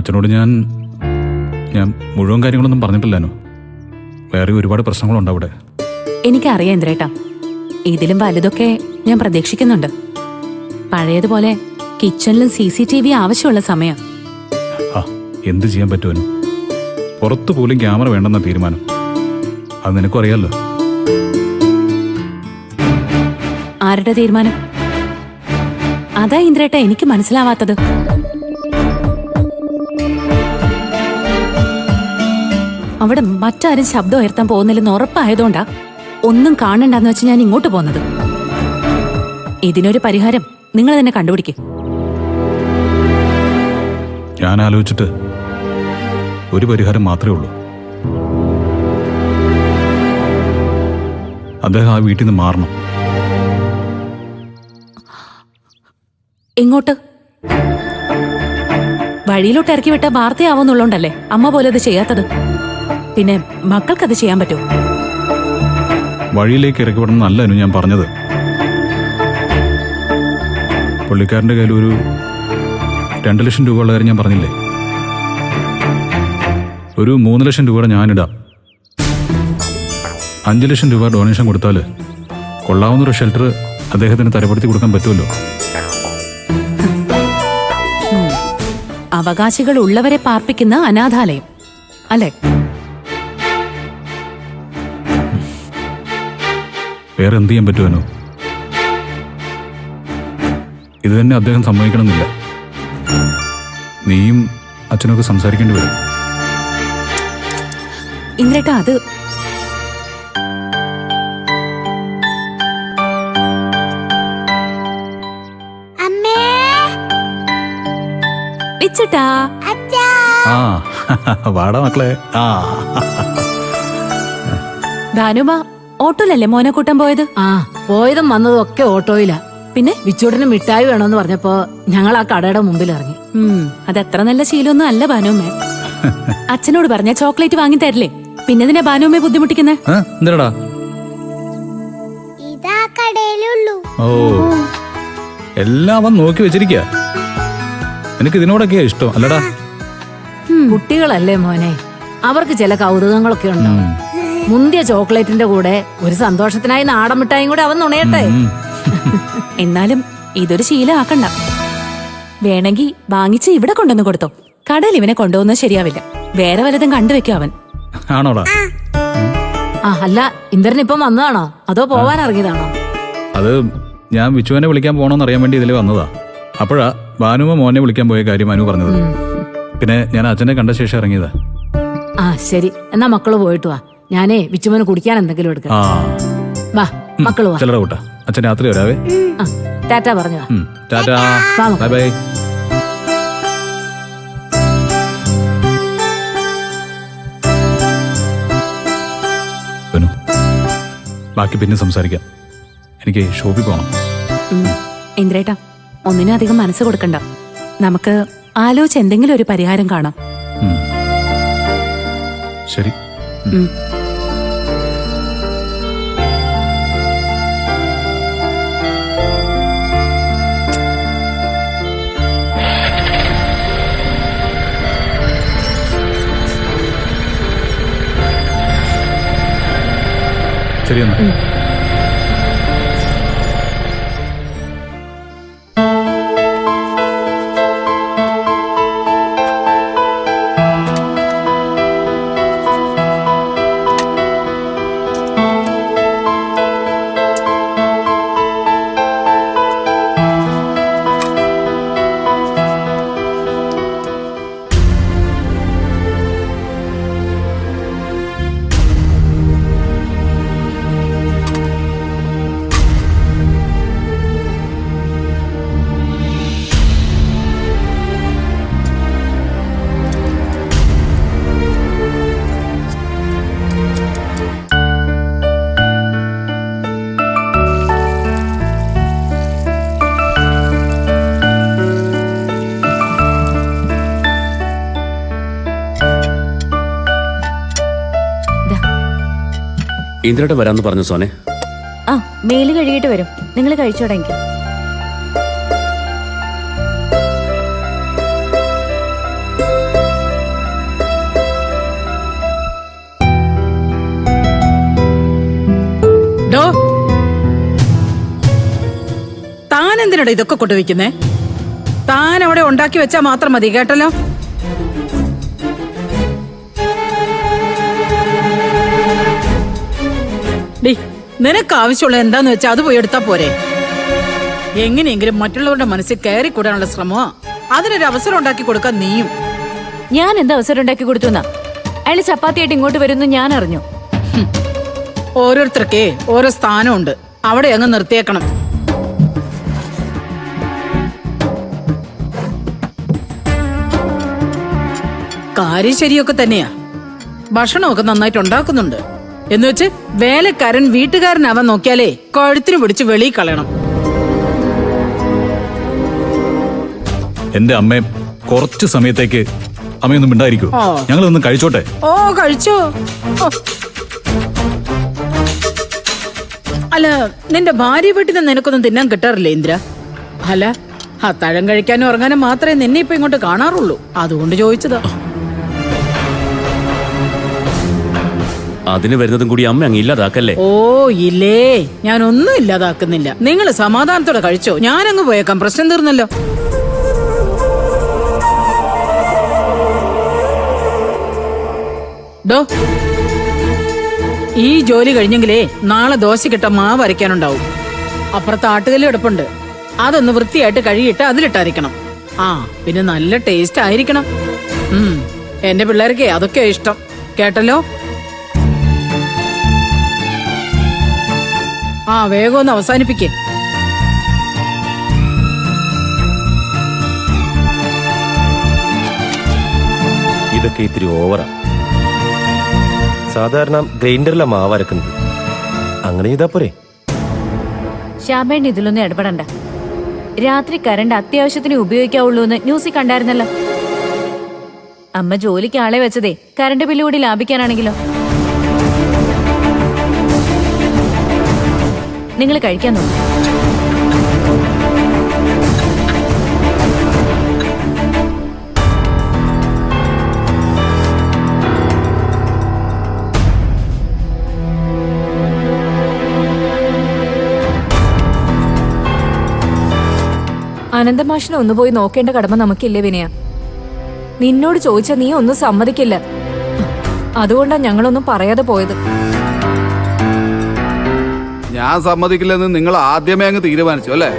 അച്ഛനോട് ഞാൻ മുഴുവൻ കാര്യങ്ങളൊന്നും പറഞ്ഞിട്ടില്ലാനോ. വേറെ ഒരുപാട് പ്രശ്നങ്ങളുണ്ട് അവിടെ. എനിക്കറിയാം ഇന്ദ്രേട്ടാ, ഇതിലും വലുതൊക്കെ ഞാൻ പ്രതീക്ഷിക്കുന്നുണ്ട്. പഴയതുപോലെ കിച്ചണിലും CCTV ആവശ്യമുള്ള സമയം. എന്ത് ചെയ്യാൻ പറ്റുമോ? പുറത്തു പോലും ക്യാമറ വേണ്ടെന്ന തീരുമാനം. അത് നിനക്കും അറിയാലോ. ആരുടെ തീരുമാനം? അതാ ഇന്ദ്രേട്ട എനിക്ക് മനസ്സിലാവാത്തത്. അവിടെ മറ്റാരും ശബ്ദം ഉയർത്താൻ പോകുന്നില്ലെന്ന് ഉറപ്പായതുകൊണ്ടാ ഒന്നും കാണണ്ടെന്ന് വെച്ച് ഞാൻ ഇങ്ങോട്ട് പോകുന്നത്. ഇതിനൊരു പരിഹാരം നിങ്ങൾ തന്നെ കണ്ടുപിടിക്കും. ഞാൻ ആലോചിച്ചിട്ട് ഒരു പരിഹാരം മാത്രമേ ഉള്ളൂ. അദ്ദേഹം ആ വീട്ടിൽ നിന്ന് മാറണം. എങ്ങോട്ട്? വഴിയിലോട്ട് ഇറക്കി വിട്ട വാർത്തയാവുന്നുള്ളോണ്ടല്ലേ അമ്മ പോലെ അത് ചെയ്യാത്തത്. പിന്നെ മക്കൾക്കത് ചെയ്യാൻ പറ്റുമോ? വഴിയിലേക്ക് ഇറക്കി വിടണം എന്നല്ല ഞാൻ പറഞ്ഞത്. പുള്ളിക്കാരൻ്റെ കയ്യിൽ ഒരു 2 ലക്ഷം രൂപ ഉള്ള കാര്യം ഞാൻ പറഞ്ഞില്ലേ? ഒരു 3 ലക്ഷം രൂപയുടെ ഞാനിടാം. 5 ലക്ഷം രൂപ ഡൊണേഷൻ കൊടുത്താൽ കൊള്ളാവുന്നൊരു ഷെൽട്ടർ അദ്ദേഹത്തിന് തരപ്പെടുത്തി കൊടുക്കാൻ പറ്റുമല്ലോ. അവകാശികൾ ഉള്ളവരെ പാർപ്പിക്കുന്ന അനാഥാലയം അല്ലേ? വേറെ എന്ത് ചെയ്യാൻ പറ്റുമോ? ഇത് തന്നെ അദ്ദേഹം സമ്മതിക്കണമെന്നില്ല. നീയും അച്ഛനൊക്കെ സംസാരിക്കേണ്ടി വരും. ഇന്ദ്രേട്ടാ, അത് വെച്ചിട്ടാ. വാടാ മക്കളെ. ധാനുമ ഓട്ടോയിലല്ലേ മോനെ കൂട്ടാൻ പോയത്? പോയതും വന്നതും ഒക്കെ ഓട്ടോയിലാ. പിന്നെ വിച്ചൂട്ടിന് മിഠായി വേണമെന്ന് പറഞ്ഞപ്പോ ഞങ്ങൾ ആ കടയുടെ മുമ്പിൽ ഇറങ്ങി. അതത്ര നല്ല ശീലമൊന്നും അല്ല ബാനുമ്മേ. അച്ഛനോട് പറഞ്ഞ ചോക്ലേറ്റ് വാങ്ങി തരില്ലേ? പിന്നെ ഇതിനെ ബാനുമ്മെ ബുദ്ധിമുട്ടിക്കുന്നേ? എന്താടാ? ഓ, എല്ലാം അവൻ നോക്കി വെച്ചിരിക്കുക. എനിക്ക് ഇതിനോടൊക്കെയാ ഇഷ്ടം അല്ലടാ. കുട്ടികളല്ലേ മോനെ, അവർക്ക് ചില കൗതുകങ്ങളൊക്കെ ഉണ്ടാവും. മുന്തിയ ചോക്ലേറ്റിന്റെ കൂടെ ഒരു സന്തോഷത്തിനായി നാടൻ മിഠായും കൂടെ അവൻ നുണയട്ടെ. എന്നാലും ഇതൊരു ശീലമാക്കണ്ട. വേണമെങ്കിൽ വാങ്ങിച്ച് ഇവിടെ കൊണ്ടുവന്ന് കൊടുത്തോ. കടയിൽ ഇവനെ കൊണ്ടുപോകുന്നത് ശരിയാവില്ല. വേറെ വല്ലതും കണ്ടുവെക്കും അവൻ. ആണോടാ? അല്ല, ഇന്ദ്രൻ ഇപ്പം വന്നതാണോ അതോ പോവാൻ ഇറങ്ങിയതാണോ? അത് ഞാൻ വിച്ചുവിനെ വിളിക്കാൻ പോകണമെന്ന് അറിയാൻ വേണ്ടി ഇതിൽ വന്നതാ. അപ്പോഴാ ഭാനുമ മോനെ വിളിക്കാൻ പോയ കാര്യം അനു പറഞ്ഞത്. പിന്നെ ഞാൻ അച്ഛനെ കണ്ട ശേഷം ഇറങ്ങിയതാ. ശരി, എന്നാ മക്കള് പോയിട്ട് വാ. ഞാനേ വിച്ചുമോന് കുടിക്കാൻ എന്തെങ്കിലും എടുക്കാം. വാ മക്കള് വാ. ചെല്ലട കൂട്ടാ. അച്ഛൻ രാത്രി വരാവേ. ടാറ്റ പറഞ്ഞു വാ. Tata, bye bye. ബാക്കി പിന്നെ സംസാരിക്കാം. എനിക്ക് ഷോപ്പിൽ പോകണം. ഇന്ദ്രേട്ടാ, ഒന്നിനും അധികം മനസ്സ് കൊടുക്കണ്ട. നമുക്ക് ആലോചിച്ച് എന്തെങ്കിലും ഒരു പരിഹാരം കാണാം. ശരി. ശരി എന്നാ. ഇന്ദ്രേട്ടൻ വരാന്ന് പറഞ്ഞു സോനെ. മേല് കഴുകിയിട്ട് വരും. നിങ്ങൾ കഴിച്ചു തുടങ്ങി. ഡോ, താൻ എന്തിനാടാ ഇതൊക്കെ കൊണ്ടുവയ്ക്കുന്നേ? താൻ അവിടെ ഉണ്ടാക്കി വെച്ചാ മാത്രം മതി, കേട്ടല്ലോ. ഡി, നിനക്ക് ആവശ്യമുള്ള എന്താന്ന് വെച്ചാ അത് പോയി എടുത്താ പോരെ. എങ്ങനെയെങ്കിലും മറ്റുള്ളവരുടെ മനസ്സിൽ കയറി കൂടാനുള്ള ശ്രമമാ. അതിനൊരു അവസരം ഉണ്ടാക്കി കൊടുക്കാൻ നീയും. ഞാൻ എന്താ അവസരം ഉണ്ടാക്കി കൊടുത്തു എന്നാ? അയാൾ ചപ്പാത്തിയായിട്ട് ഇങ്ങോട്ട് വരുന്നു ഞാൻ അറിഞ്ഞു. ഓരോരുത്തർക്കേ ഓരോ സ്ഥാനമുണ്ട്, അവിടെ അങ്ങ് നിർത്തിയേക്കണം. കാര്യം ശരിയൊക്കെ തന്നെയാ, ഭക്ഷണമൊക്കെ നന്നായിട്ട് ഉണ്ടാക്കുന്നുണ്ട്. എന്നുവെച്ച് വേലക്കാരൻ വീട്ടുകാരനാവാൻ നോക്കിയാലേ കഴുത്തിന് പിടിച്ച് വെളിയിൽ കളയണം. എന്റെ അമ്മയും കുറച്ച് സമയത്തേക്ക് അമ്മയൊന്നും മിണ്ടായിരിക്കോ? ഓ. ഞങ്ങളൊന്നും കഴിച്ചോട്ടെ. ഓ, കഴിച്ചോ. ഓ. അല്ല, നിന്റെ ഭാര്യ വീട്ടിൽ നിന്ന് നിനക്കൊന്നും തിന്നാൻ കിട്ടാറില്ലേ ഇന്ദ്ര? അല്ല, അത്താഴം കഴിക്കാനും ഉറങ്ങാനും മാത്രമേ നിന്നെ ഇപ്പൊ ഇങ്ങോട്ട് കാണാറുള്ളൂ, അതുകൊണ്ട് ചോദിച്ചതാ. അതിന് വരുന്നതും കൂടി അമ്മ അങ്ങ് ഇല്ലാതാക്കല്ലേ. ഓ ഇല്ലേ, ഞാനൊന്നും ഇല്ലാതാക്കുന്നില്ല. നിങ്ങൾ സമാധാനത്തോടെ കഴിച്ചോ, ഞാനങ്ങ് പോയേക്കാം, പ്രശ്നം തീർന്നല്ലോ. ഡോ, ഈ ജോലി കഴിഞ്ഞെങ്കിലേ നാളെ ദോശക്കിട്ട മാവ് അരയ്ക്കാനുണ്ടാവും. അപ്പുറത്ത് ആട്ടുകല്ല് കിടപ്പുണ്ട്, അതൊന്ന് വൃത്തിയായിട്ട് കഴുകിയിട്ട് അതിലിട്ടരയ്ക്കണം. ആ, പിന്നെ നല്ല ടേസ്റ്റ് ആയിരിക്കണം. എന്റെ പിള്ളേർക്കേ അതൊക്കെയാ ഇഷ്ടം, കേട്ടല്ലോ. ആ, വേഗം ഒന്ന് അവസാനിപ്പിക്കേ. ഇതൊക്കെ ഇത്തിരി ഓവറാ. സാധാരണ ഗ്രൈൻഡറിലെ മാവ് അരക്കുന്നത്, അങ്ങനെ ചെയ്താ പോരെ? ശാബേണ്ട ഇതിലൊന്നും ഇടപെടണ്ട. രാത്രി കറണ്ട് അത്യാവശ്യത്തിന് ഉപയോഗിക്കാവുള്ളൂ എന്ന് ന്യൂസിൽ കണ്ടായിരുന്നല്ലോ. അമ്മ ജോലിക്ക് ആളെ വെച്ചതേ കറണ്ട് ബില്ല് കൂടി ലാഭിക്കാനാണെങ്കിലോ. നിങ്ങൾ കഴിക്കാൻ നോക്കും. അനന്തമാഷിനെ ഒന്ന് പോയി നോക്കേണ്ട കടമ നമുക്കില്ലേ വിനയ? നിന്നോട് ചോദിച്ചാ നീ ഒന്നും സമ്മതിക്കില്ല. അതുകൊണ്ടാ ഞങ്ങളൊന്നും പറയാതെ പോയത്. ഞാൻ സമ്മതിക്കില്ലെന്ന് നിങ്ങൾ ആദ്യമേ അങ്ങ് തീരുമാനിച്ചു അല്ലേ?